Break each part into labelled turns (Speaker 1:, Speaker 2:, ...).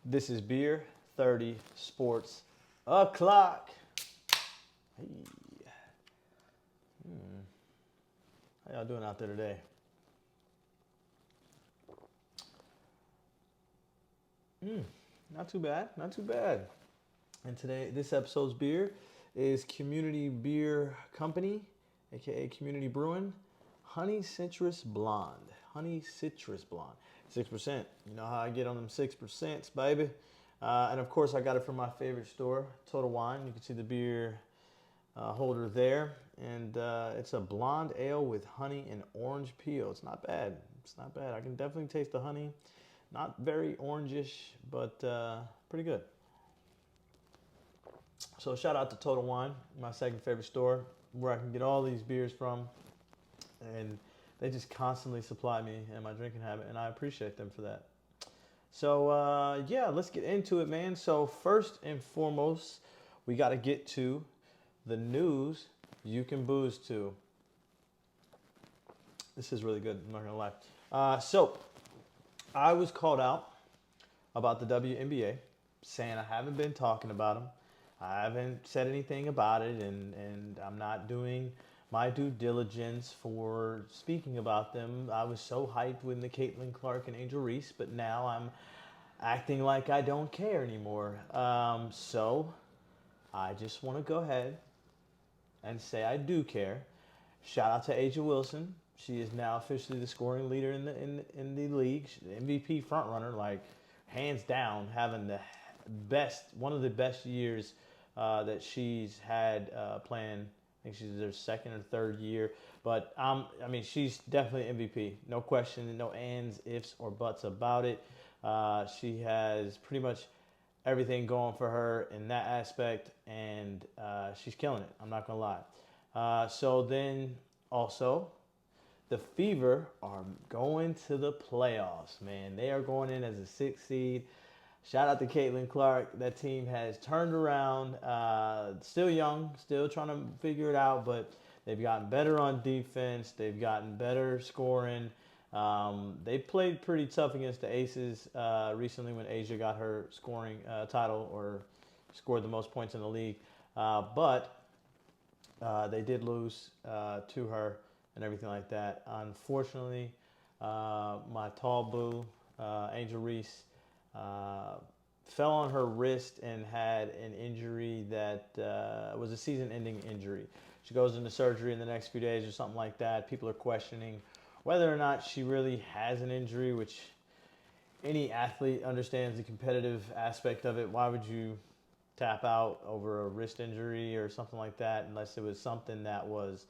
Speaker 1: This is Beer 30 Sports O'Clock. Hey. How y'all doing out there today? Not too bad, not too bad. And today, this episode's beer is Community Beer Company, aka Community Brewing, Honey Citrus Blonde. Honey Citrus Blonde. 6%. You know how I get on them 6%, baby. And of course, I got it from my favorite store, Total Wine. You can see the beer holder there. And it's a blonde ale with honey and orange peel. It's not bad. It's not bad. I can definitely taste the honey. Not very orangish, but pretty good. So shout out to Total Wine, my second favorite store, where I can get all these beers from. And they just constantly supply me and my drinking habit, and I appreciate them for that. So yeah, let's get into it, man. So first and foremost, we got to get to the news you can booze to. This is really good, I'm not gonna lie. So I was called out about the WNBA, saying I haven't been talking about them. I haven't said anything about it, and I'm not doing my due diligence for speaking about them. I was so hyped when the Caitlin Clark and Angel Reese, but now I'm acting like I don't care anymore. So I just want to go ahead and say I do care. Shout out to Asia Wilson. She is now officially the scoring leader in the league, the MVP frontrunner, like hands down, having the best, one of the best years that she's had playing. I think she's their second or third year, but I mean, she's definitely MVP. No question, no ands, ifs, or buts about it. She has pretty much everything going for her in that aspect, and she's killing it. I'm not gonna lie. So then also, the Fever are going to the playoffs, man. They are going in as a 6th seed. Shout out to Caitlin Clark. That team has turned around. Still young, still trying to figure it out, but they've gotten better on defense. They've gotten better scoring. They played pretty tough against the Aces recently when Asia got her scoring title, or scored the most points in the league. But they did lose to her and everything like that. Unfortunately, my tall boo, Angel Reese, fell on her wrist and had an injury that was a season-ending injury. She goes into surgery in the next few days or something like that. People are questioning whether or not she really has an injury, which any athlete understands the competitive aspect of it. Why would you tap out over a wrist injury or something like that unless it was something that was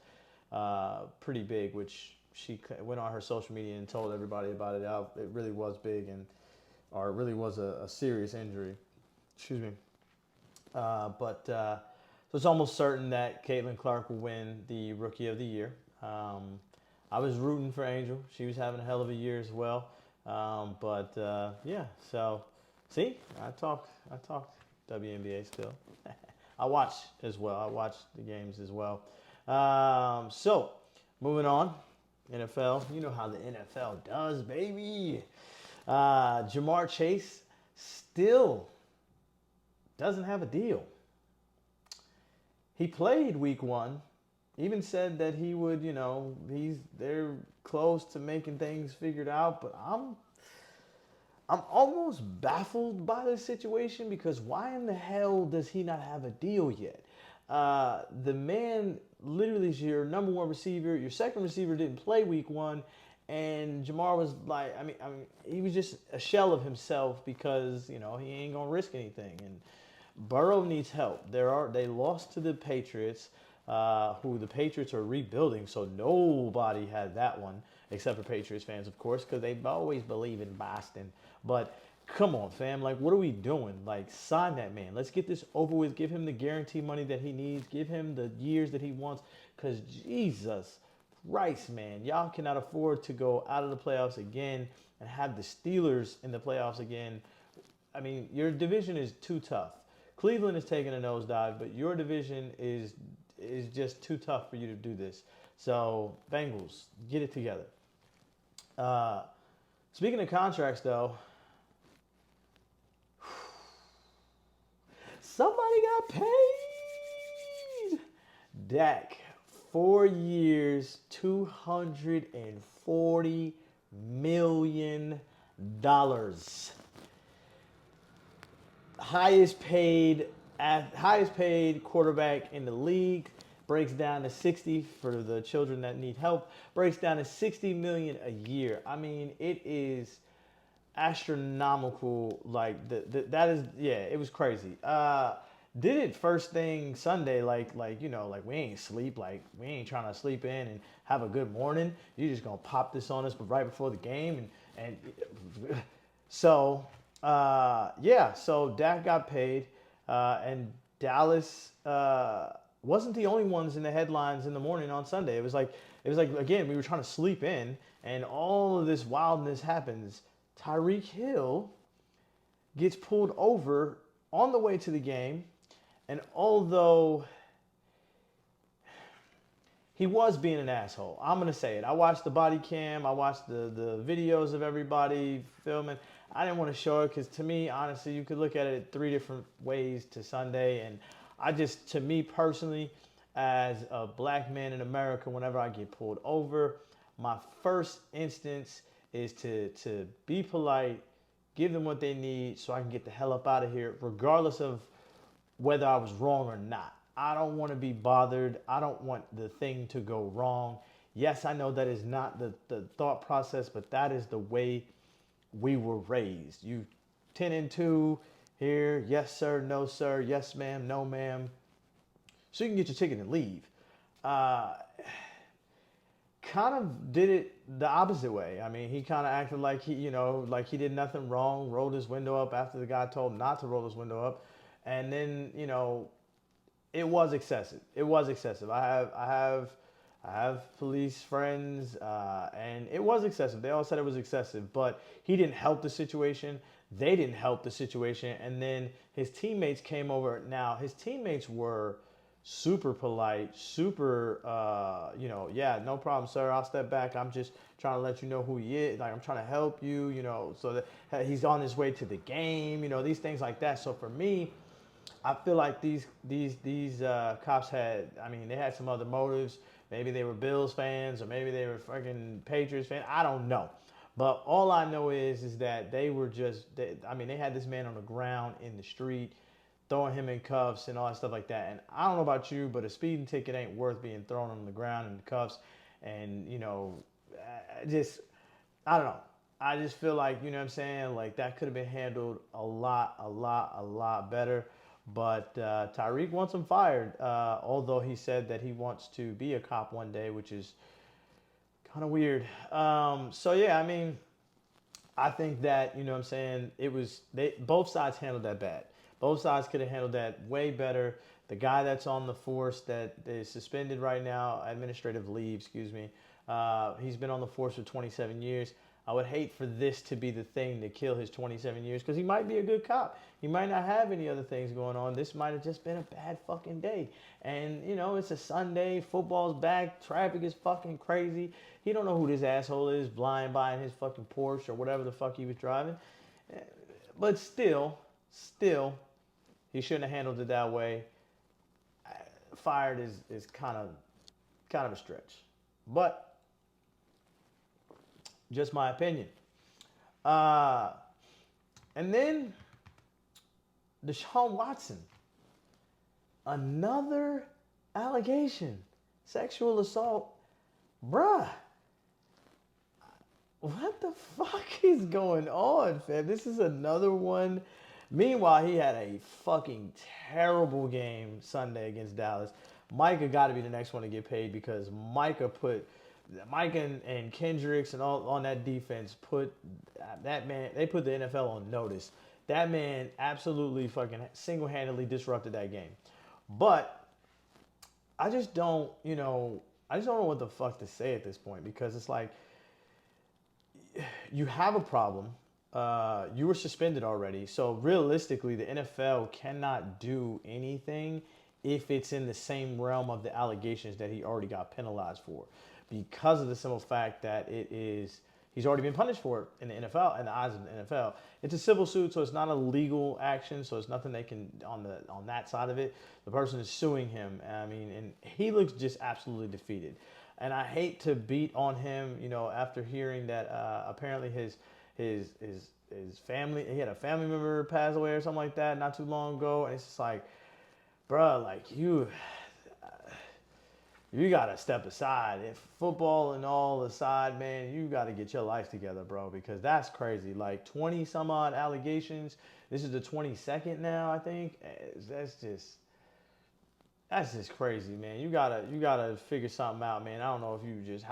Speaker 1: pretty big, which she went on her social media and told everybody about it. It really was big, or it really was a serious injury. Excuse me. So it's almost certain that Caitlin Clark will win the Rookie of the Year. I was rooting for Angel. She was having a hell of a year as well. Yeah, so see, I talk WNBA still. I watch as well. I watch the games as well. So moving on, NFL. You know how the NFL does, baby. Jamar Chase still doesn't have a deal. He played week 1. Even said that he would, they're close to making things figured out, but I'm almost baffled by this situation, because why in the hell does he not have a deal yet? The man literally is your number 1 receiver. Your second receiver didn't play week 1, and Jamar was like, I mean, he was just a shell of himself, because he ain't gonna risk anything. And Burrow needs help. They lost to the Patriots, who the Patriots are rebuilding, so nobody had that one except for Patriots fans, of course, because they always believe in Boston. But come on, fam, like, what are we doing? Like, sign that man. Let's get this over with. Give him the guarantee money that he needs. Give him the years that he wants, because Jesus Christ, man, y'all cannot afford to go out of the playoffs again and have the Steelers in the playoffs again. I mean, your division is too tough. Cleveland is taking a nosedive, but your division is just too tough for you to do this. So, Bengals, get it together. Speaking of contracts, though, Somebody got paid. Dak, 4 years, $240 million. Highest paid quarterback in the league. Breaks down to 60 for the children that need help. Breaks down to 60 million a year. I mean, it is astronomical. Like that is, yeah, it was crazy. Did it first thing Sunday, like we ain't sleep, like we ain't trying to sleep in and have a good morning. You just gonna pop this on us, but right before the game, and so yeah, so Dak got paid, and Dallas wasn't the only ones in the headlines in the morning on Sunday. It was like again, we were trying to sleep in, and all of this wildness happens. Tyreek Hill gets pulled over on the way to the game, and although he was being an asshole, I'm going to say it. I watched the body cam. I watched the videos of everybody filming. I didn't want to show it because, to me, honestly, you could look at it 3 different ways to Sunday. And to me personally, as a black man in America, whenever I get pulled over, my first instance is to be polite, give them what they need so I can get the hell up out of here, regardless of whether I was wrong or not. I don't want to be bothered. I don't want the thing to go wrong. Yes, I know that is not the thought process, but that is the way we were raised. You 10 and 2 here, yes sir, no sir, yes ma'am, no ma'am. So you can get your ticket and leave. Kind of did it the opposite way. I mean, he kind of acted like he did nothing wrong, rolled his window up after the guy told him not to roll his window up. And then, it was excessive. It was excessive. I have police friends, and it was excessive. They all said it was excessive, but he didn't help the situation. They didn't help the situation. And then his teammates came over. Now, his teammates were super polite, super, yeah, no problem, sir. I'll step back. I'm just trying to let you know who he is. Like, I'm trying to help you, so that he's on his way to the game, these things like that. So for me, I feel like these cops they had some other motives. Maybe they were Bills fans, or maybe they were fucking Patriots fans. I don't know. But all I know is that they were they had this man on the ground in the street, throwing him in cuffs and all that stuff like that. And I don't know about you, but a speeding ticket ain't worth being thrown on the ground in cuffs. And, I don't know. I just feel like, what I'm saying? Like, that could have been handled a lot better. But Tyreek wants him fired, although he said that he wants to be a cop one day, which is kind of weird. So, yeah, I think that, both sides handled that bad. Both sides could have handled that way better. The guy that's on the force that is suspended right now, administrative leave, excuse me, he's been on the force for 27 years. I would hate for this to be the thing to kill his 27 years, because he might be a good cop. He might not have any other things going on. This might have just been a bad fucking day. And, it's a Sunday, football's back, traffic is fucking crazy. He don't know who this asshole is flying by in his fucking Porsche or whatever the fuck he was driving. But still, he shouldn't have handled it that way. Fired is kind of a stretch. But just my opinion. And then Deshaun Watson. Another allegation. Sexual assault. Bruh. What the fuck is going on, fam? This is another one. Meanwhile, he had a fucking terrible game Sunday against Dallas. Micah got to be the next one to get paid, because Micah and Kendricks and all on that defense put that man. They put the NFL on notice. That man absolutely fucking single-handedly disrupted that game. But I just don't know what the fuck to say at this point, because it's like, you have a problem. You were suspended already. So realistically, the NFL cannot do anything if it's in the same realm of the allegations that he already got penalized for, because of the simple fact that it is He's already been punished for it in the NFL, in the eyes of the NFL. It's a civil suit, so it's not a legal action, so it's nothing they can on that side of it. The person is suing him. I mean, and he looks just absolutely defeated. And I hate to beat on him, after hearing that apparently his family, he had a family member pass away or something like that not too long ago, and it's just like, bruh, like you gotta step aside. If football and all aside, man, you gotta get your life together, bro, because that's crazy. Like 20 some odd allegations. This is the 22nd now, I think. That's just crazy, man. You gotta figure something out, man. I don't know if you just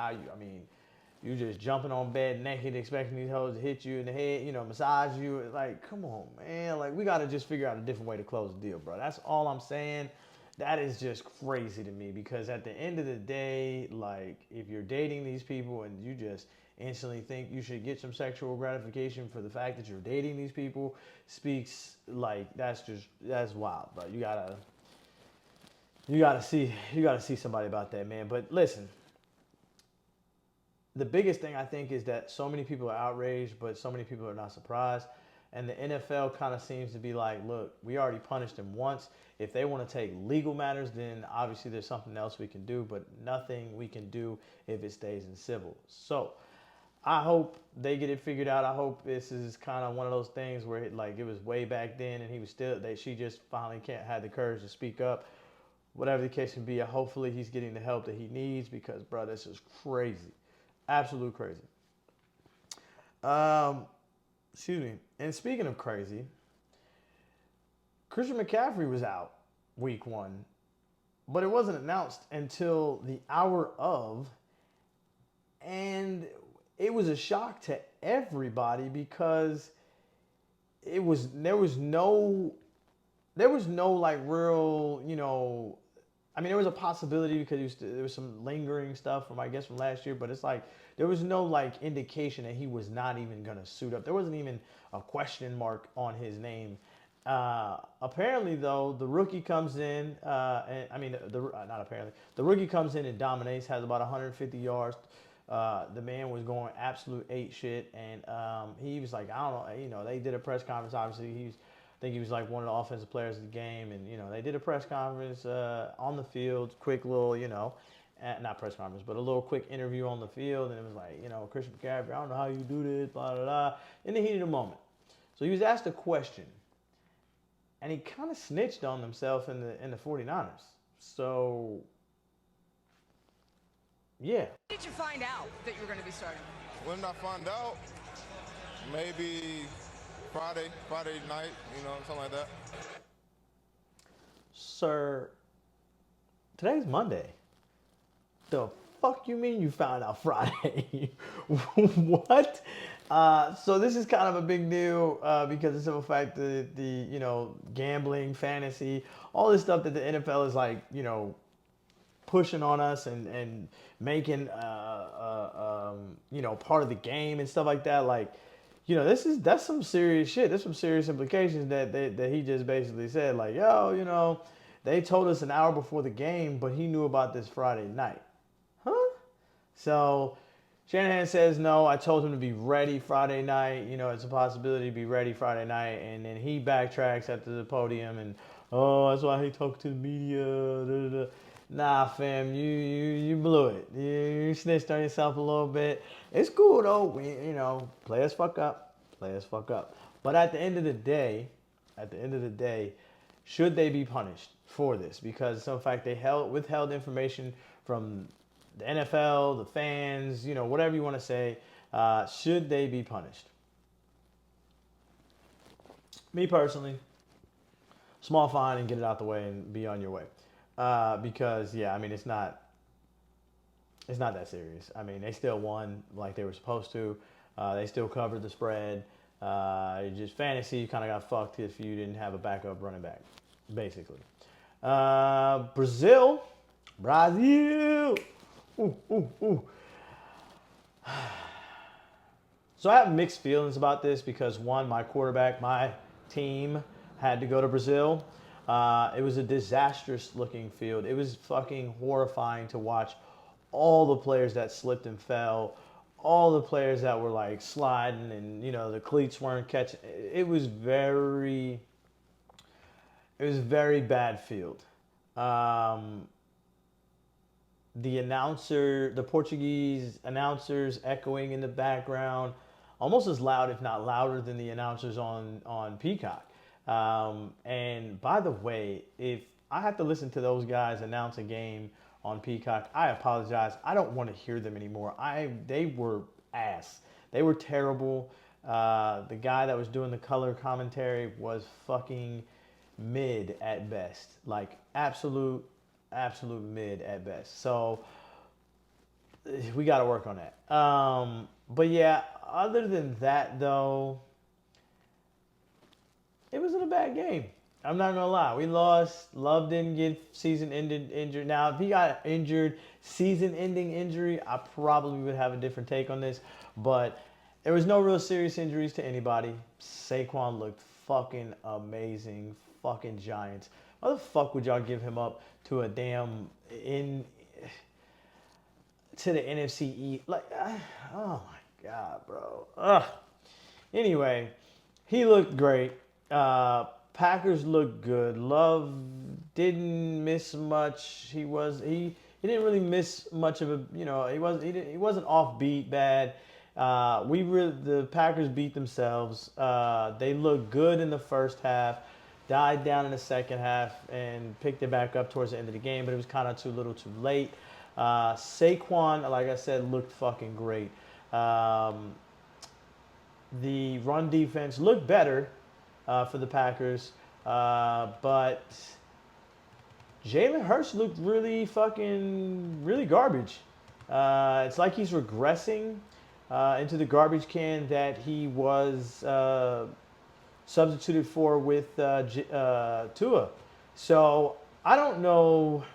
Speaker 1: you just jumping on bed naked, expecting these hoes to hit you in the head, massage you. Like, come on, man. Like, we gotta just figure out a different way to close the deal, bro. That's all I'm saying. That is just crazy to me, because at the end of the day, like, if you're dating these people and you just instantly think you should get some sexual gratification for the fact that you're dating these people, speaks like that's wild, bro. You gotta see somebody about that, man. But listen, the biggest thing I think is that so many people are outraged, but so many people are not surprised. And the NFL kind of seems to be like, look, we already punished him once. If they want to take legal matters, then obviously there's something else we can do, but nothing we can do if it stays in civil. So I hope they get it figured out. I hope this is kind of one of those things where it was way back then and she just finally had the courage to speak up. Whatever the case can be, hopefully he's getting the help that he needs, because, bro, this is crazy. Absolute crazy. Excuse me. And speaking of crazy, Christian McCaffrey was out week 1, but it wasn't announced until the hour of, and it was a shock to everybody because there was no like real, there was a possibility because there was some lingering stuff from last year, but it's like there was no like indication that he was not even gonna suit up. There wasn't even a question mark on his name. Apparently, though, the rookie comes in, the rookie comes in and dominates, has about 150 yards. The man was going absolute ape shit, and he was like, I don't know, they did a press conference. Obviously, I think he was like one of the offensive players of the game, and they did a press conference on the field, quick little, not press conference, but a little quick interview on the field, and it was like, Christian McCaffrey, I don't know how you do this, blah blah blah, in the heat of the moment. So he was asked a question, and he kind of snitched on himself in the 49ers. So yeah.
Speaker 2: When did you find out that you were going to be starting?
Speaker 3: When did I find out? Maybe Friday night, something like that.
Speaker 1: Sir, today's Monday. The fuck you mean you found out Friday? What? So this is kind of a big deal because of the simple fact that the gambling, fantasy, all this stuff that the NFL is like, pushing on us and making part of the game and stuff like that. Like, that's some serious shit. There's some serious implications that he just basically said, like, yo, they told us an hour before the game, but he knew about this Friday night. Huh? So Shannon says, no, I told him to be ready Friday night. It's a possibility to be ready Friday night. And then he backtracks at the podium and, that's why he talked to the media. Da, da, da. Nah, fam, you blew it. You snitched on yourself a little bit. It's cool, though. Players fuck up. But at the end of the day, should they be punished for this? Because in fact, they withheld information from the NFL, the fans, whatever you want to say. Should they be punished? Me personally, small fine and get it out the way and be on your way. Because it's not that serious. They still won like they were supposed to. They still covered the spread. Just fantasy, you kind of got fucked if you didn't have a backup running back, basically. Brazil. Ooh. So I have mixed feelings about this because one, my quarterback, my team had to go to Brazil. It was a disastrous looking field. It was fucking horrifying to watch all the players that slipped and fell, all the players that were like sliding and the cleats weren't catching. It was very bad field. Um, the Portuguese announcers echoing in the background, almost as loud, if not louder, than the announcers on Peacock. And by the way, if I have to listen to those guys announce a game on Peacock, I apologize. I don't want to hear them anymore. They were ass. They were terrible. The guy that was doing the color commentary was fucking mid at best, like absolute mid at best. So we got to work on that. But yeah, other than that though, it wasn't a bad game. I'm not gonna lie. We lost. Love didn't get season-ending injured. Now, if he got injured, season-ending injury, I probably would have a different take on this. But there was no real serious injuries to anybody. Saquon looked fucking amazing. Fucking Giants. Why the fuck would y'all give him up to a damn to the NFC East? Like, oh my god, bro. Ugh. Anyway, he looked great. Packers looked good. Love didn't miss much. He didn't really miss much of a he wasn't offbeat bad. The Packers beat themselves. They looked good in the first half, died down in the second half, and picked it back up towards the end of the game. But it was kind of too little, too late. Saquon, like I said, looked fucking great. The run defense looked better for the Packers, but Jalen Hurts looked really garbage. It's like he's regressing into the garbage can that he was substituted for with Tua. So I don't know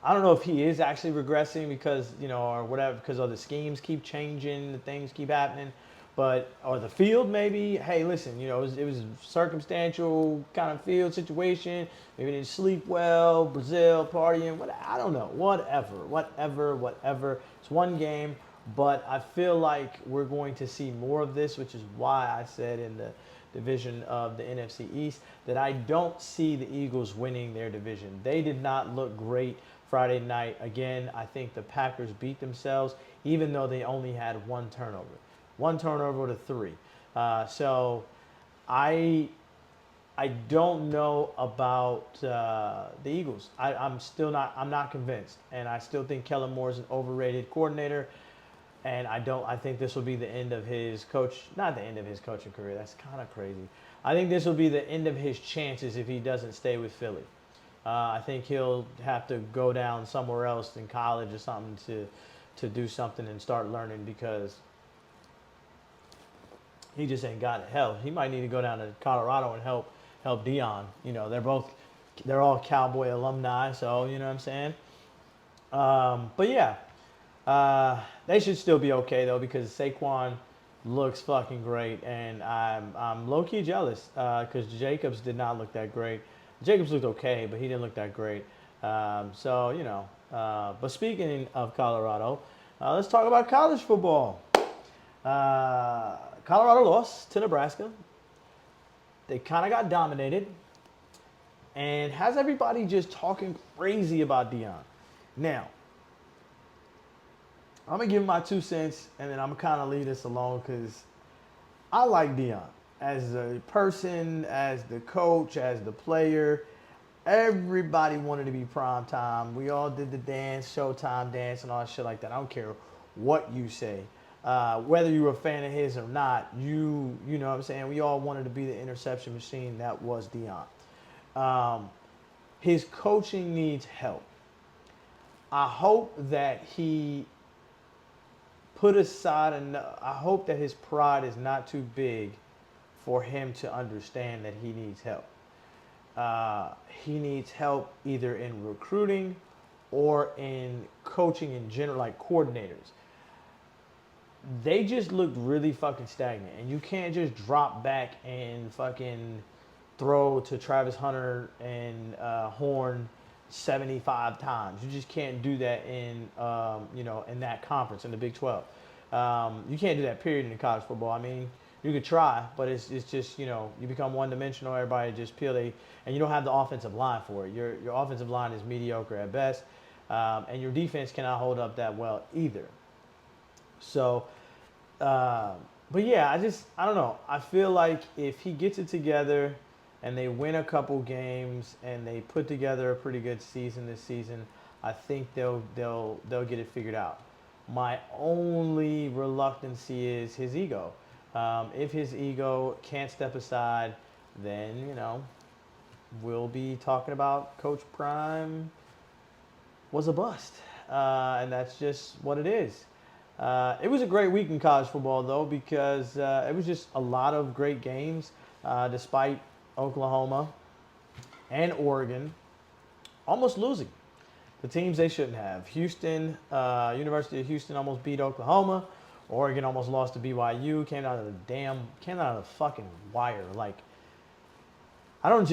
Speaker 1: if he is actually regressing because or whatever, because of the schemes keep changing, the things keep happening. Or the field maybe. Hey, listen, it was a circumstantial kind of field situation. Maybe they didn't sleep well, Brazil partying. I don't know. Whatever. It's one game, but I feel like we're going to see more of this, which is why I said in the division of the NFC East that I don't see the Eagles winning their division. They did not look great Friday night. Again, I think the Packers beat themselves, even though they only had one turnover. 3. So I don't know about the Eagles. I'm not convinced, and I still think Kellen Moore is an overrated coordinator. And I think this will be the end of his not the end of his coaching career. That's kind of crazy. I think this will be the end of his chances if he doesn't stay with Philly. I think he'll have to go down somewhere else in college or something to do something and start learning, because he just ain't got it. Hell, he might need to go down to Colorado and help Deion. They're all Cowboy alumni, so you know what I'm saying. But yeah, they should still be okay though, because Saquon looks fucking great, and I'm low key jealous because Jacobs did not look that great. Jacobs looked okay, but he didn't look that great. So but speaking of Colorado, let's talk about college football. Colorado lost to Nebraska. They kind of got dominated. And has everybody just talking crazy about Deion. Now, I'm going to give my 2 cents, and then I'm going to kind of leave this alone because I like Deion. As a person, as the coach, as the player, everybody wanted to be prime time. We all did the dance, Showtime dance, and all that shit like that. I don't care what you say. Whether you were a fan of his or not, you know what I'm saying? We all wanted to be the interception machine that was Deion. His coaching needs help. I hope that he put aside, and I hope that his pride is not too big for him to understand that he needs help. He needs help either in recruiting or in coaching in general, like coordinators. They just looked really fucking stagnant, and you can't just drop back and fucking throw to Travis Hunter and Horn 75 times. You just can't do that in in that conference, in the Big 12. You can't do that period in college football. I mean, you could try, but it's just, you become one-dimensional. Everybody just and you don't have the offensive line for it. Your offensive line is mediocre at best, and your defense cannot hold up that well either. So, but yeah, I don't know. I feel like if he gets it together and they win a couple games and they put together a pretty good season this season, I think they'll get it figured out. My only reluctancy is his ego. If his ego can't step aside, then, we'll be talking about Coach Prime was a bust. And that's just what it is. It was a great week in college football, though, because it was just a lot of great games, despite Oklahoma and Oregon almost losing. The teams they shouldn't have. University of Houston almost beat Oklahoma. Oregon almost lost to BYU. Came out of the fucking wire. Like, I don't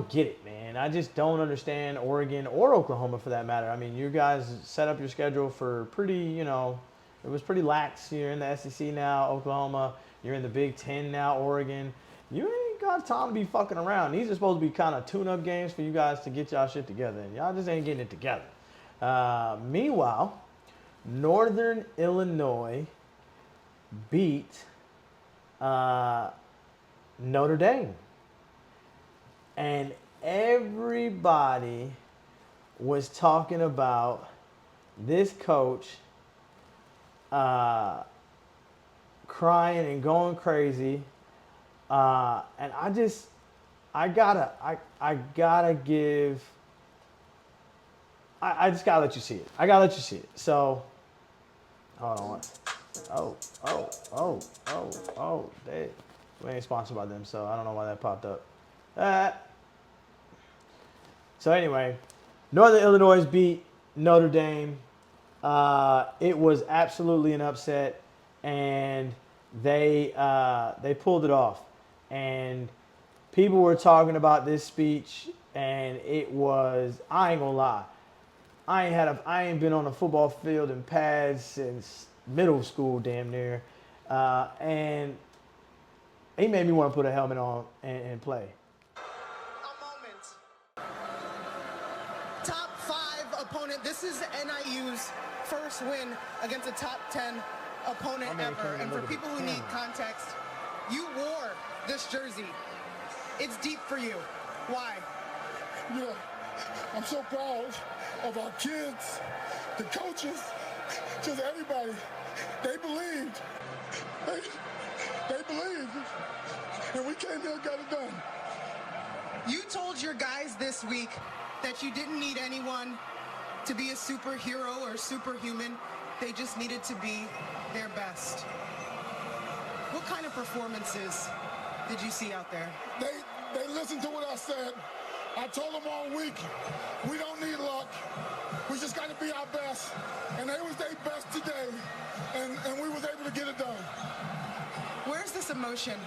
Speaker 1: get it, man. I just don't understand Oregon or Oklahoma for that matter. I mean, you guys set up your schedule for pretty, it was pretty lax. You're in the SEC now, Oklahoma. You're in the Big Ten now, Oregon. You ain't got time to be fucking around. These are supposed to be kind of tune-up games for you guys to get y'all shit together, and y'all just ain't getting it together. Meanwhile, Northern Illinois beat Notre Dame. And everybody was talking about this coach crying and going crazy. And I just gotta let you see it. I gotta let you see it. So, hold on. We ain't sponsored by them, so I don't know why that popped up. So anyway, Northern Illinois beat Notre Dame. It was absolutely an upset, and they pulled it off. And people were talking about this speech, and it was, I ain't gonna lie, I ain't been on a football field in pads since middle school, damn near, and he made me want to put a helmet on and play.
Speaker 4: Top 5 opponent. This is NIU's first win against a top 10 opponent ever. And for people who need context, you wore this jersey. It's deep for you. Why?
Speaker 5: Yeah, I'm so proud of our kids, the coaches, just everybody. They believed. They believed. And we came here and got it done.
Speaker 4: You told your guys this week that you didn't need anyone to be a superhero or superhuman. They just needed to be their best. What kind of performances did you see out there?
Speaker 5: They listened to what I said. I told them all week, we don't need luck. We just got to be our best. And they was their best today, and we was able to get it done.
Speaker 4: Where's this emotion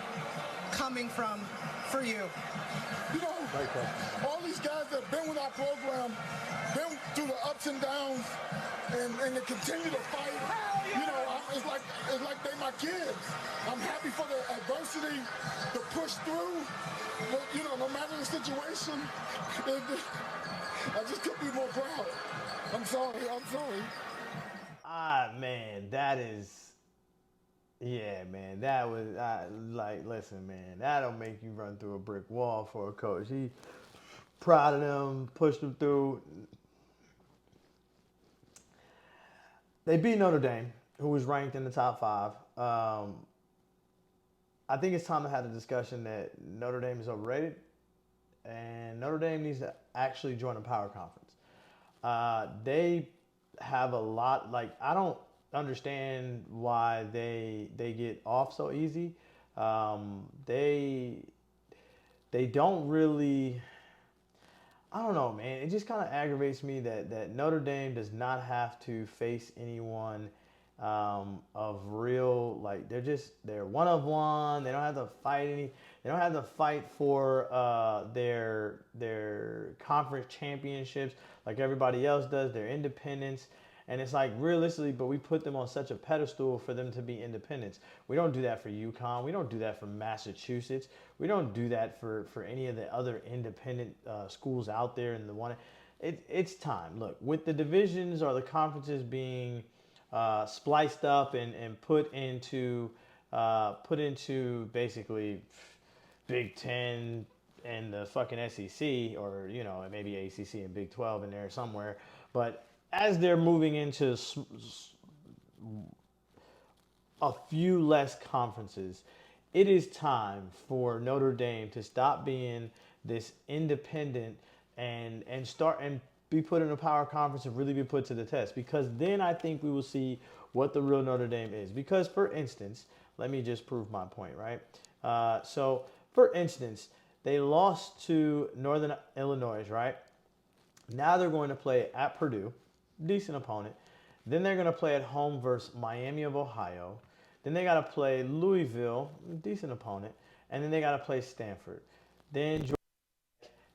Speaker 4: coming from for you?
Speaker 5: You know, all these guys that have been with our program, been through the ups and downs, and they continue to fight. You know, it's like they my kids. I'm happy for the adversity to push through. But, you know, no matter the situation, I just couldn't be more proud. I'm sorry.
Speaker 1: Man, that is, yeah, man, that was, listen, man, that'll make you run through a brick wall for a coach. He proud of them, pushed them through. They beat Notre Dame, who was ranked in the top 5. I think it's time to have a discussion that Notre Dame is overrated, and Notre Dame needs to actually join a power conference. They have a lot, I don't understand why they get off so easy. They don't really, I don't know, man. It just kind of aggravates me that Notre Dame does not have to face anyone of real, they're one of one. They don't have to fight they don't have to fight for their conference championships like everybody else does. They're independents, And it's like realistically, but we put them on such a pedestal for them to be independents. We don't do that for UConn. We don't do that for Massachusetts. We don't do that for any of the other independent schools out there in the one. It's time. Look, with the divisions or the conferences being spliced up and put into basically Big Ten and the fucking SEC, or maybe ACC and Big 12 in there somewhere. But as they're moving into a few less conferences, it is time for Notre Dame to stop being this independent and start and be put in a power conference and really be put to the test. Because then I think we will see what the real Notre Dame is. Because, for instance, let me just prove my point, right? So, for instance, they lost to Northern Illinois, right? Now they're going to play at Purdue, decent opponent. Then they're going to play at home versus Miami of Ohio. Then they got to play Louisville, decent opponent. And then they got to play Stanford. Then Georgia,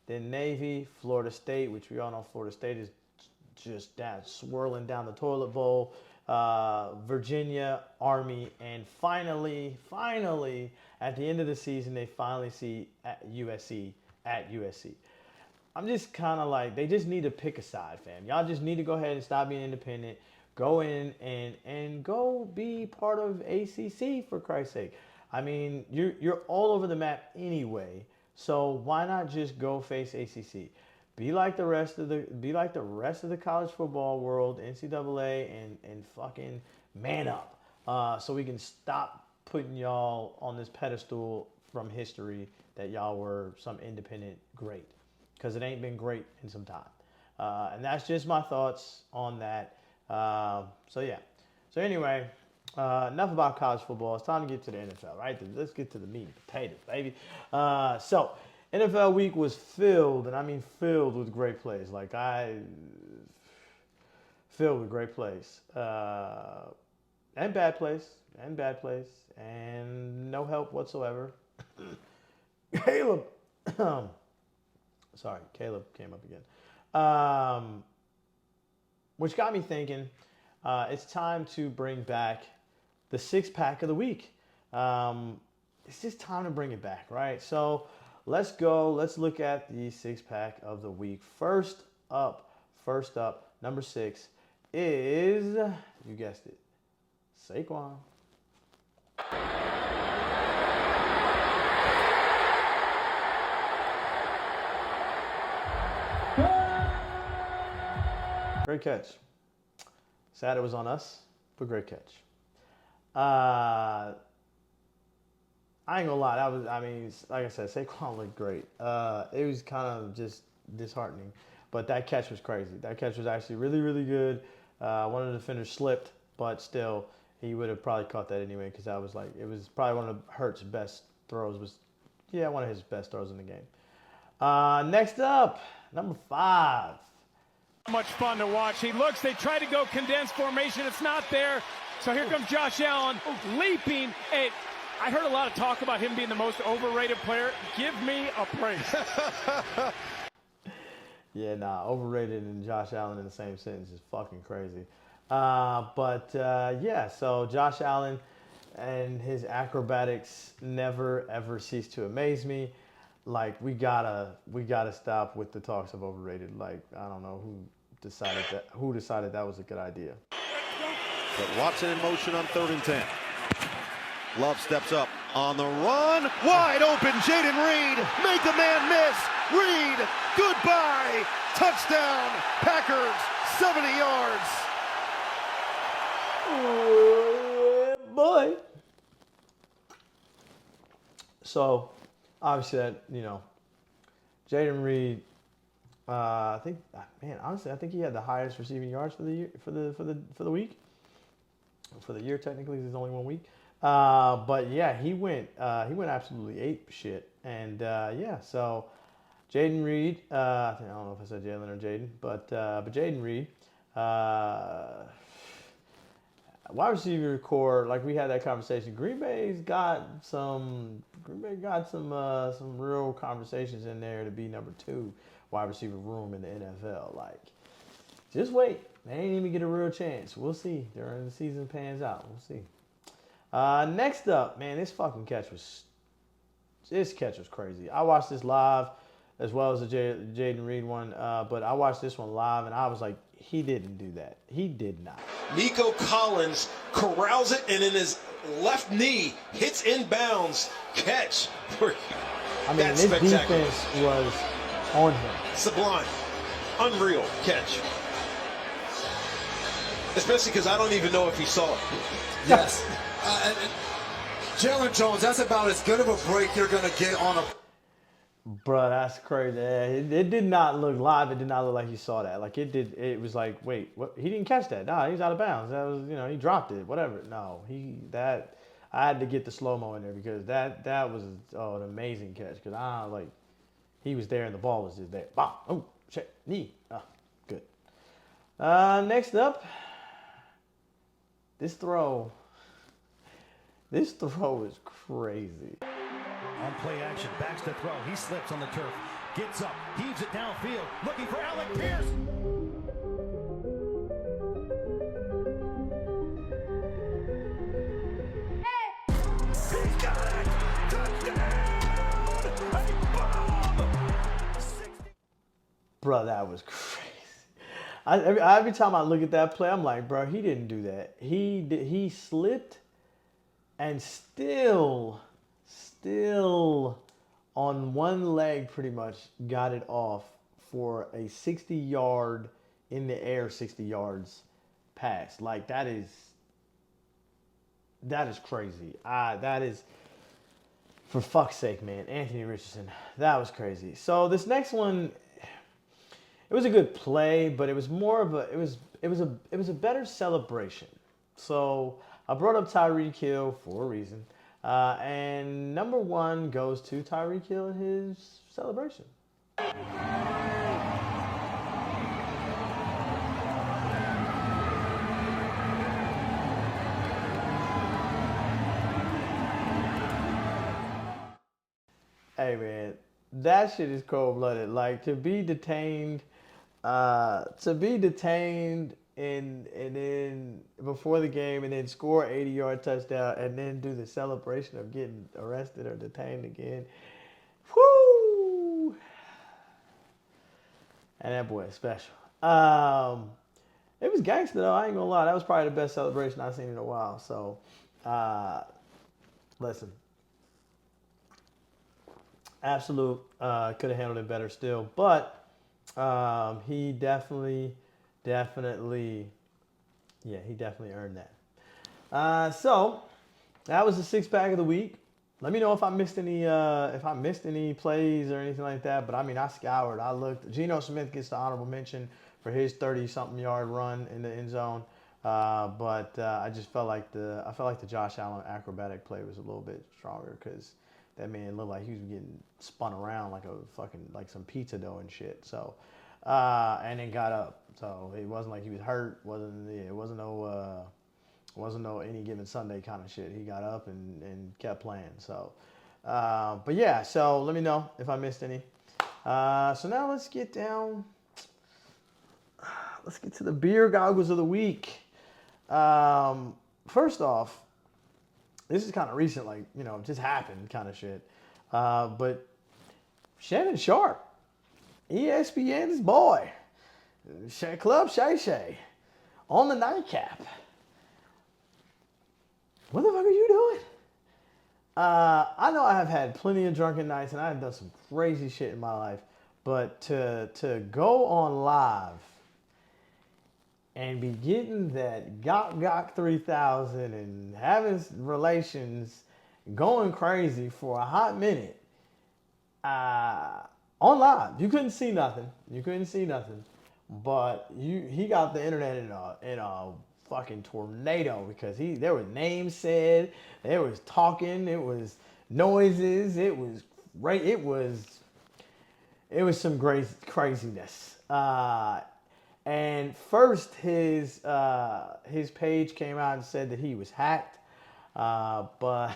Speaker 1: then Navy, Florida State, which we all know Florida State is just swirling down the toilet bowl. Virginia, Army, and finally, at the end of the season, they finally see USC at USC. I'm just kind of like, they just need to pick a side, fam. Y'all just need to go ahead and stop being independent. Go in and go be part of ACC, for Christ's sake. I mean, you're all over the map anyway, so why not just go face ACC? Be like the rest of the college football world, NCAA, and fucking man up, so we can stop putting y'all on this pedestal from history that y'all were some independent great, because it ain't been great in some time. And that's just my thoughts on that. So yeah. So anyway, enough about college football. It's time to get to the NFL, right? Let's get to the meat and potatoes, baby. So NFL week was filled, and I mean filled with great plays. Filled with great plays. And bad plays. And no help whatsoever. Caleb. Sorry, Caleb came up again. Which got me thinking, it's time to bring back the six-pack of the week. It's just time to bring it back, right? So let's go. Let's look at the six-pack of the week. First up, number 6 is, you guessed it, Saquon. Great catch. Sad it was on us, but great catch. I ain't gonna lie, like I said, Saquon looked great. It was kind of just disheartening, but that catch was crazy. That catch was actually really, really good. One of the defenders slipped, but still, he would have probably caught that anyway, because it was probably one of Hurts' best throws. One of his best throws in the game. Next up, number 5.
Speaker 6: Much fun to watch. They try to go condensed formation. It's not there. So here comes Josh Allen leaping. I heard a lot of talk about him being the most overrated player. Give me a praise.
Speaker 1: Overrated and Josh Allen in the same sentence is fucking crazy. So Josh Allen and his acrobatics never ever cease to amaze me. Like, we gotta stop with the talks of overrated. Like, I don't know who decided that was a good idea.
Speaker 7: But Watson in motion on 3rd and 10. Love steps up on the run. Wide open, Jaden Reed. Make a man miss. Reed, goodbye. Touchdown, Packers, 70 yards.
Speaker 1: Oh, boy. So, obviously that, Jaden Reed, I think he had the highest receiving yards for the year, for the week. For the year, technically, there's only 1 week. But yeah, he went absolutely ape shit. And so Jaden Reed, I don't know if I said Jalen or Jaden, but Jaden Reed, wide receiver core, like we had that conversation. Green Bay got some real conversations in there to be number 2 wide receiver room in the NFL. Like, Just wait. They ain't even get a real chance. We'll see during the season pans out. We'll see. Next up, man, this catch was crazy. I watched this live as well as the Jaden Reed one, but I watched this one live and I was like, he didn't do that. He did not.
Speaker 8: Nico Collins corrals it and in his left knee hits inbounds catch.
Speaker 1: I mean, this defense was on him.
Speaker 8: Sublime. Unreal catch. Especially because I don't even know if he saw it.
Speaker 9: Yes. Jalen Jones, that's about as good of a break you're going to get on a...
Speaker 1: Bruh, that's crazy. It did not look live. It did not look like he saw that. Like, it did. It was like, wait, what? He didn't catch that. Nah, he's out of bounds. That was, he dropped it. Whatever. No, I had to get the slow-mo in there because that was an amazing catch. Because he was there and the ball was just there. Bah, oh, shit, knee. Good. Next up, this throw is crazy.
Speaker 10: On play action, backs to throw. He slips on the turf, gets up, heaves it downfield, looking for Alec Pierce. He's got it! Touchdown! A bomb!
Speaker 1: Bro, that was crazy. Every time I look at that play, I'm like, bro, he didn't do that. He slipped and still on one leg pretty much got it off for a 60-yard in the air, 60 yards pass. Like, that is crazy. That is, for fuck's sake, man. Anthony Richardson, that was crazy. So this next one, it was a good play, but it was more of it was a better celebration. So I brought up Tyreek Hill for a reason. And number one goes to Tyreek Hill and his celebration. Hey man, that shit is cold-blooded. Like, to be detained and then before the game and then score 80-yard touchdown and then do the celebration of getting arrested or detained again. Whoo! And that boy is special. It was gangster though, I ain't gonna lie. That was probably the best celebration I've seen in a while. So listen. Absolute could have handled it better still. But he definitely earned that. So that was the six-pack of the week. Let me know if I missed any plays or anything like that. But I mean, I scoured. I looked. Geno Smith gets the honorable mention for his 30-something yard run in the end zone. But I just felt like the Josh Allen acrobatic play was a little bit stronger because that man looked like he was getting spun around like some pizza dough and shit. So. And then got up. So it wasn't like he was hurt. It wasn't no any given Sunday kind of shit. He got up and kept playing. So, but yeah. So let me know if I missed any. So now let's get down. Let's get to the beer goggles of the week. First off, this is kind of recent, like just happened kind of shit. But Shannon Sharpe. ESPN's boy, Club Shay Shay, on the nightcap. What the fuck are you doing? I know I have had plenty of drunken nights and I've done some crazy shit in my life, but to go on live and be getting that Gok 3000 and having relations, going crazy for a hot minute, on live, you couldn't see nothing. But he got the internet in a fucking tornado because there was names said, there was talking, it was noises, it was some craziness. And first his page came out and said that he was hacked, but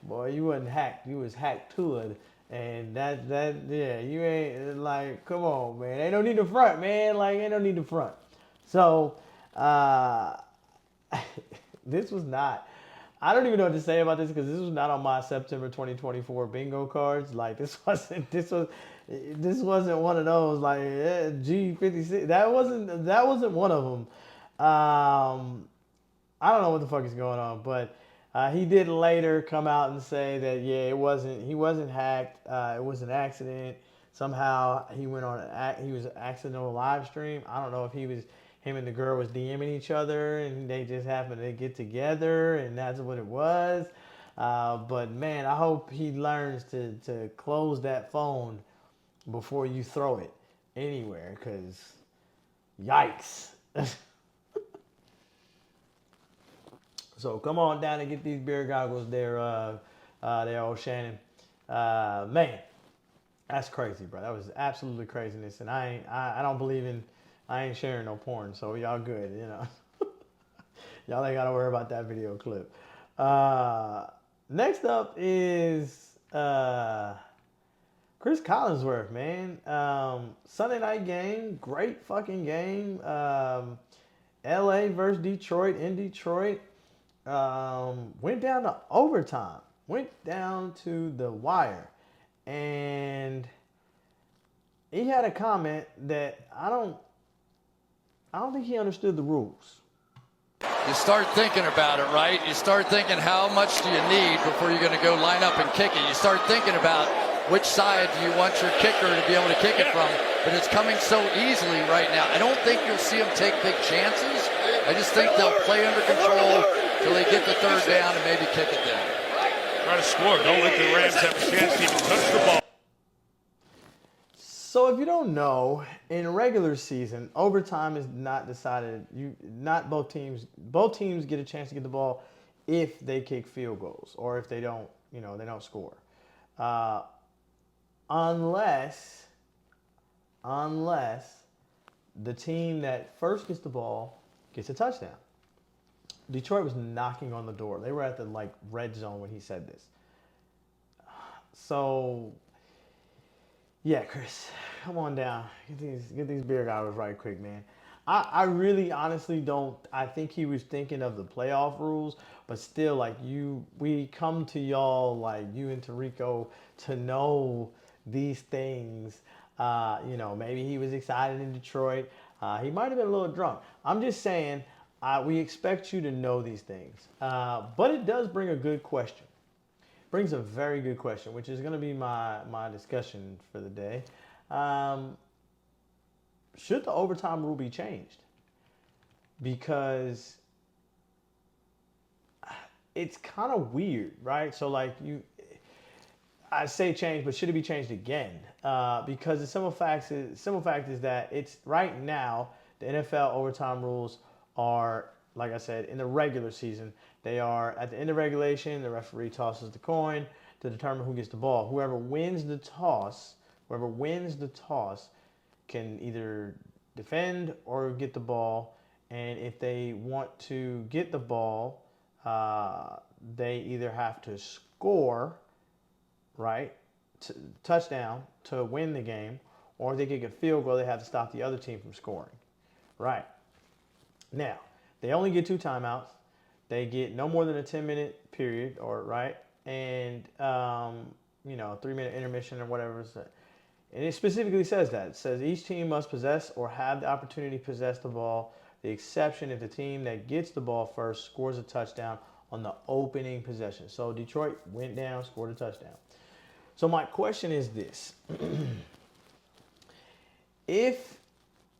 Speaker 1: boy, you wasn't hacked. You was hacked to it. And yeah, you ain't like, come on, man. Ain't no need to front, man. Like, ain't no need to front. So, this was not, I don't even know what to say about this because this was not on my September 2024 bingo cards. Like, this wasn't one of those, like, G56. That wasn't one of them. I don't know what the fuck is going on, but he did later come out and say that he wasn't hacked. It was an accident. Somehow he went on he was an accidental live stream. I don't know if him and the girl was DMing each other and they just happened to get together and that's what it was. But man, I hope he learns to close that phone before you throw it anywhere, because yikes. So come on down and get these beer goggles there, old Shannon. Man, that's crazy, bro. That was absolutely craziness. And I don't believe I ain't sharing no porn, so y'all good, you know. Y'all ain't gotta worry about that video clip. Next up is Chris Collinsworth, man. Sunday night game, great fucking game. LA versus Detroit in Detroit. Went down to overtime, went down to the wire, and he had a comment that I don't think he understood the rules.
Speaker 11: You start thinking about it, right? You start thinking, how much do you need before you're going to go line up and kick it? You start thinking about which side do you want your kicker to be able to kick it from, but it's coming so easily right now. I don't think you'll see them take big chances. I just think they'll play under control till they get the third down and maybe kick it down.
Speaker 12: Try to score. Don't let the Rams have a chance to even touch the ball.
Speaker 1: So if you don't know, in regular season, overtime is not decided. Both teams get a chance to get the ball if they kick field goals or if they don't, they don't score. Unless the team that first gets the ball gets a touchdown. Detroit was knocking on the door. They were at the red zone when he said this. So, yeah, Chris, come on down. Get these beer goggles right quick, man. I really honestly don't. I think he was thinking of the playoff rules, but still, we come to y'all, you and Tarico, to know these things. Maybe he was excited in Detroit. He might have been a little drunk. I'm just saying, we expect you to know these things. But it does bring a good question. Brings a very good question, which is going to be my discussion for the day. Should the overtime rule be changed? Because it's kind of weird, right? So I say change, but should it be changed again? Because the simple fact is that it's right now the NFL overtime rules are, like I said, in the regular season. They are at the end of regulation. The referee tosses the coin to determine who gets the ball. Whoever wins the toss can either defend or get the ball. And if they want to get the ball, they either have to score, right, touchdown to win the game, or if they kick a field goal, they have to stop the other team from scoring, right? Now, they only get 2 timeouts. They get no more than a 10-minute period, and 3-minute intermission or whatever. And it specifically says that. It says each team must possess or have the opportunity to possess the ball. The exception if the team that gets the ball first scores a touchdown on the opening possession. So Detroit went down, scored a touchdown. So my question is this.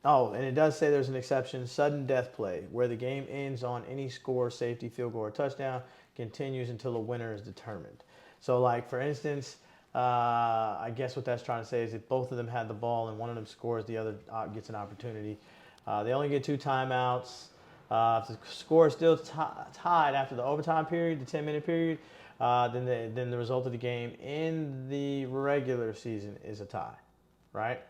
Speaker 1: And it does say there's an exception, sudden death play, where the game ends on any score, safety, field goal, or touchdown, continues until a winner is determined. So, for instance, I guess what that's trying to say is if both of them had the ball and one of them scores, the other gets an opportunity. They only get 2 timeouts. If the score is still tied after the overtime period, the 10-minute period, then the result of the game in the regular season is a tie, right?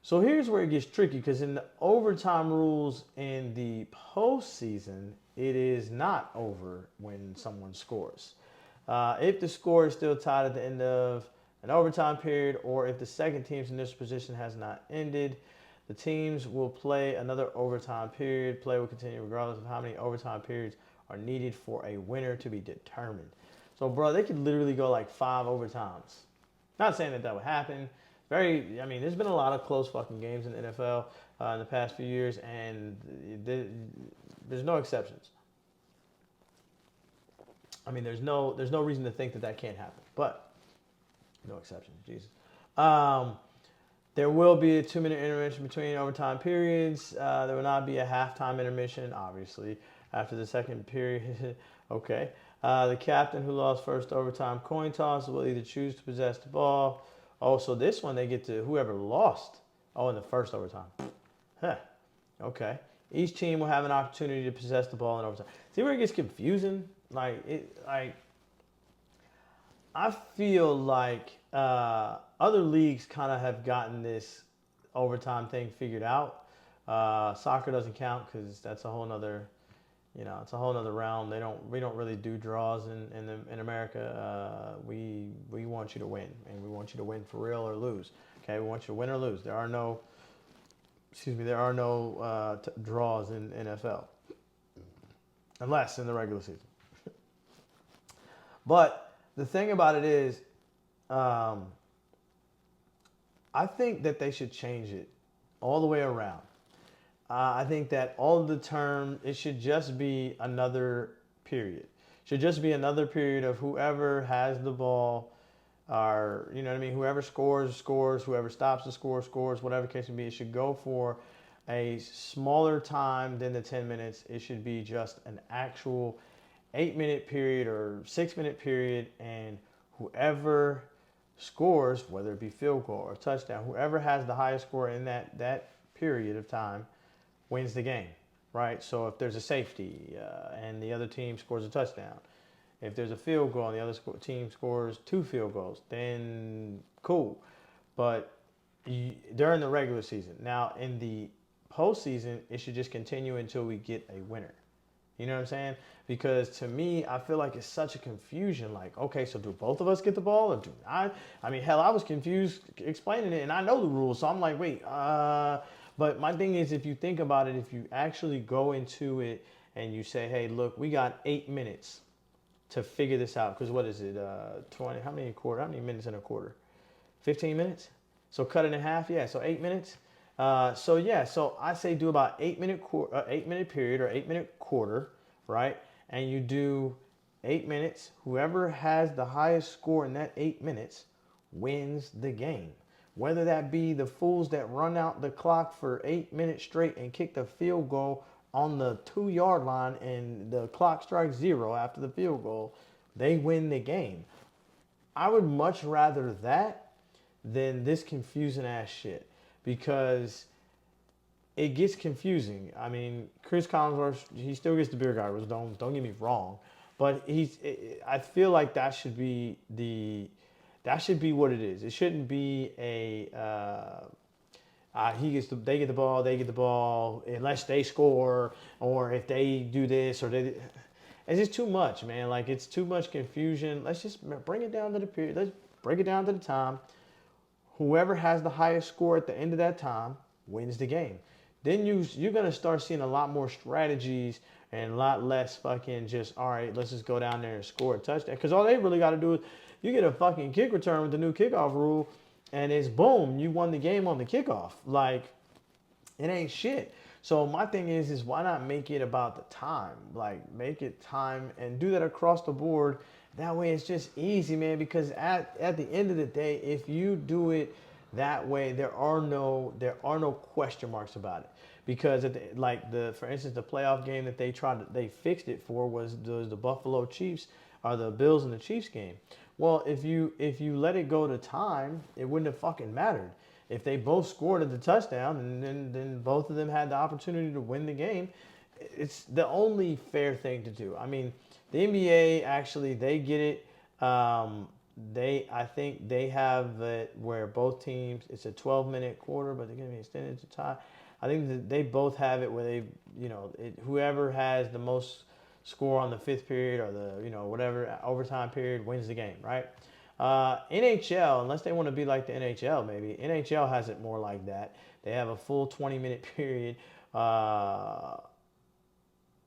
Speaker 1: So here's where it gets tricky, because in the overtime rules in the postseason, it is not over when someone scores. If the score is still tied at the end of an overtime period, or if the second team's initial position has not ended, the teams will play another overtime period. Play will continue regardless of how many overtime periods are needed for a winner to be determined. So, bro, they could literally go like 5 overtimes. Not saying that would happen. There's been a lot of close fucking games in the NFL in the past few years, and there's no exceptions. I mean, there's no reason to think that can't happen, but no exceptions, Jesus. There will be a 2-minute intermission between overtime periods. There will not be a halftime intermission, obviously, after the second period. Okay. The captain who lost first overtime coin toss will either choose to possess the ball. Oh, so this one they get to whoever lost. Oh, in the first overtime. Huh. Okay. Each team will have an opportunity to possess the ball in overtime. See where it gets confusing? I feel like other leagues kind of have gotten this overtime thing figured out. Soccer doesn't count because that's a whole nother, it's a whole nother realm. We don't really do draws in America. We want you to win, and we want you to win for real or lose. Okay, we want you to win or lose. There are no draws in NFL, unless in the regular season. But the thing about it is, I think that they should change it all the way around. I think that all of the term, it should just be another period. Should just be another period of whoever has the ball, or whoever scores, whoever stops the score, scores, whatever the case may be. It should go for a smaller time than the 10 minutes. It should be just an actual 8-minute period or 6-minute period, and whoever scores, whether it be field goal or touchdown, whoever has the highest score in that period of time wins the game, right? So if there's a safety and the other team scores a touchdown, if there's a field goal and the other team scores 2 field goals, then cool. But during the regular season, now in the postseason, it should just continue until we get a winner. You know what I'm saying? Because to me, I feel like it's such a confusion. Like, okay, so do both of us get the ball or do I? I mean, hell, I was confused explaining it, and I know the rules, so I'm like, wait. But my thing is, if you think about it, if you actually go into it and you say, hey, look, we got 8 minutes to figure this out. Because what is it? 20? How many minutes in a quarter? 15 minutes? So cut it in half. Yeah. So 8 minutes. So I say do about 8-minute period or 8-minute quarter, right? And you do 8 minutes. Whoever has the highest score in that 8 minutes wins the game. Whether that be the fools that run out the clock for 8 minutes straight and kick the field goal on the 2-yard line and the clock strikes 0 after the field goal, they win the game. I would much rather that than this confusing ass shit, because it gets confusing. I mean, Chris Collinsworth, he still gets the beer goggles. Don't get me wrong, but I feel like that should be what it is. It shouldn't be a they get the ball unless they score, or if they do this or they. It's just too much, man. Like, it's too much confusion. Let's just bring it down to the period. Let's break it down to the time. Whoever has the highest score at the end of that time wins the game. Then you're going to start seeing a lot more strategies and a lot less fucking just, all right, let's just go down there and score a touchdown. Because all they really got to do is you get a fucking kick return with the new kickoff rule, and it's boom, you won the game on the kickoff. Like, it ain't shit. So my thing is why not make it about the time? Like, make it time and do that across the board. That way it's just easy, man, because at the end of the day, if you do it that way, there are no question marks about it. Because for instance, the playoff game that they fixed it for was the Buffalo Chiefs, or the Bills and the Chiefs game. Well, if you let it go to time, it wouldn't have fucking mattered. If they both scored at the touchdown and then both of them had the opportunity to win the game, it's the only fair thing to do. I mean, the NBA, actually, they get it. I think they have it where both teams, it's a 12-minute quarter, but they're going to be extended to tie. I think that they both have it where whoever has the most score on the 5th period or the, whatever overtime period wins the game, right? NHL, unless they want to be like the NHL, maybe NHL has it more like that. They have a full 20-minute period. No,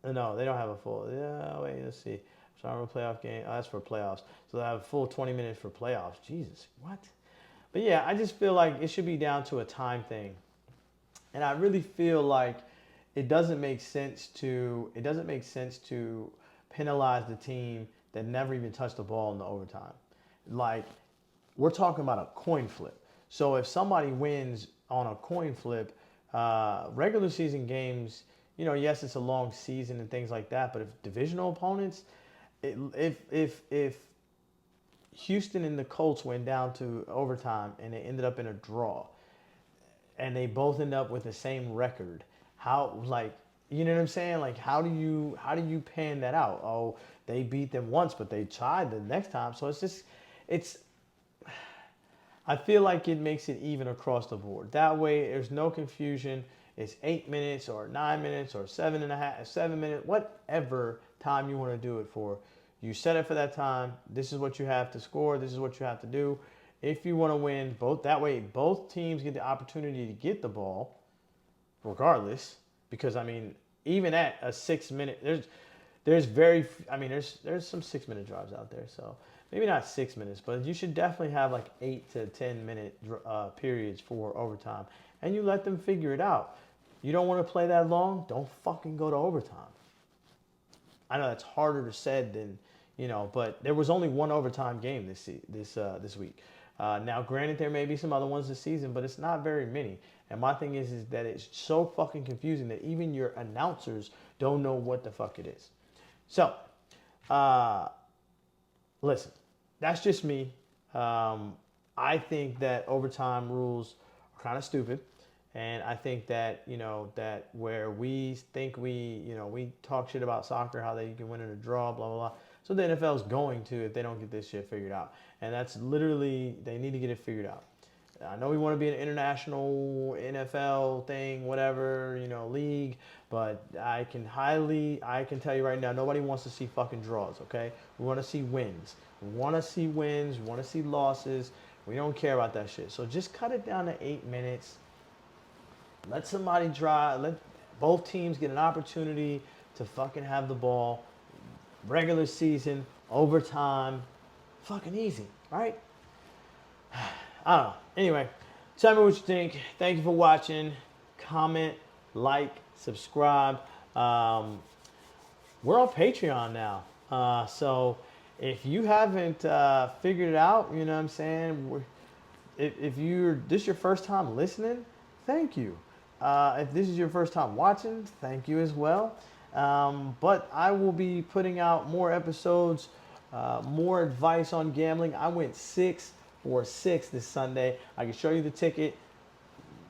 Speaker 1: they don't have a full. Yeah, wait, let's see. Sorry, playoff game. Oh, that's for playoffs. So they have a full 20 minutes for playoffs. Jesus, what? But yeah, I just feel like it should be down to a time thing, and I really feel like it doesn't make sense to penalize the team that never even touched the ball in the overtime. Like, we're talking about a coin flip. So if somebody wins on a coin flip, regular season games, you know, yes, it's a long season and things like that, but if divisional opponents, if Houston and the Colts went down to overtime and they ended up in a draw, and they both end up with the same record, how, like, you know what I'm saying? Like, how do you pan that out? Oh, they beat them once, but they tied the next time. So I feel like it makes it even across the board. That way, there's no confusion. It's 8 minutes or 9 minutes or 7 minutes, whatever time you want to do it for. You set it for that time. This is what you have to score. This is what you have to do. If you want to win, that way both teams get the opportunity to get the ball, regardless. Because, I mean, even at a 6 minute, there's some 6 minute drives out there. So maybe not 6 minutes, but you should definitely have like 8 to 10 minute periods for overtime. And you let them figure it out. You don't want to play that long? Don't fucking go to overtime. I know that's harder said than, you know, but there was only one overtime game this week. Now, granted, there may be some other ones this season, but it's not very many. And my thing is that it's so fucking confusing that even your announcers don't know what the fuck it is. So, listen, that's just me. I think that overtime rules are kind of stupid. And I think that, you know, that where we think we talk shit about soccer, how they can win in a draw, blah, blah, blah. So the NFL is going to if they don't get this shit figured out. And that's literally, they need to get it figured out. I know we want to be an international NFL thing, whatever, you know, league, but I can tell you right now, nobody wants to see fucking draws, okay? We want to see wins. We want to see wins. We want to see losses. We don't care about that shit. So just cut it down to 8 minutes. Let somebody drive. Let both teams get an opportunity to fucking have the ball. Regular season, overtime, fucking easy, right? I don't know. Anyway, tell me what you think. Thank you for watching. Comment, like, subscribe. We're on Patreon now. So if you haven't figured it out, you know what I'm saying? If this is your first time listening, thank you. If this is your first time watching, thank you as well. But I will be putting out more episodes, more advice on gambling. I went 6 for 6 this Sunday. I can show you the ticket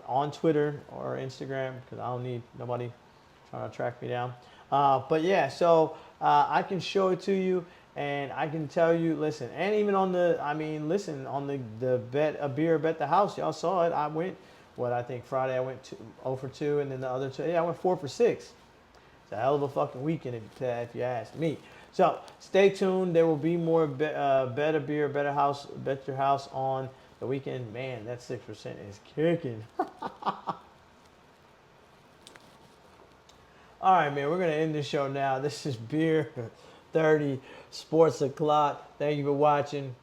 Speaker 1: on Twitter or Instagram because I don't need nobody trying to track me down. But yeah, so I can show it to you and I can tell you, listen, and even on the bet a beer bet the house, y'all saw it. I went, I think Friday I went 0 for 2 and then the other 2, I went 4 for 6. It's a hell of a fucking weekend if you ask me. So stay tuned. There will be more bet a beer, bet your house on the weekend. Man, that 6% is kicking. All right, man, we're going to end this show now. This is Beer 30 Sports O'Clock. Thank you for watching.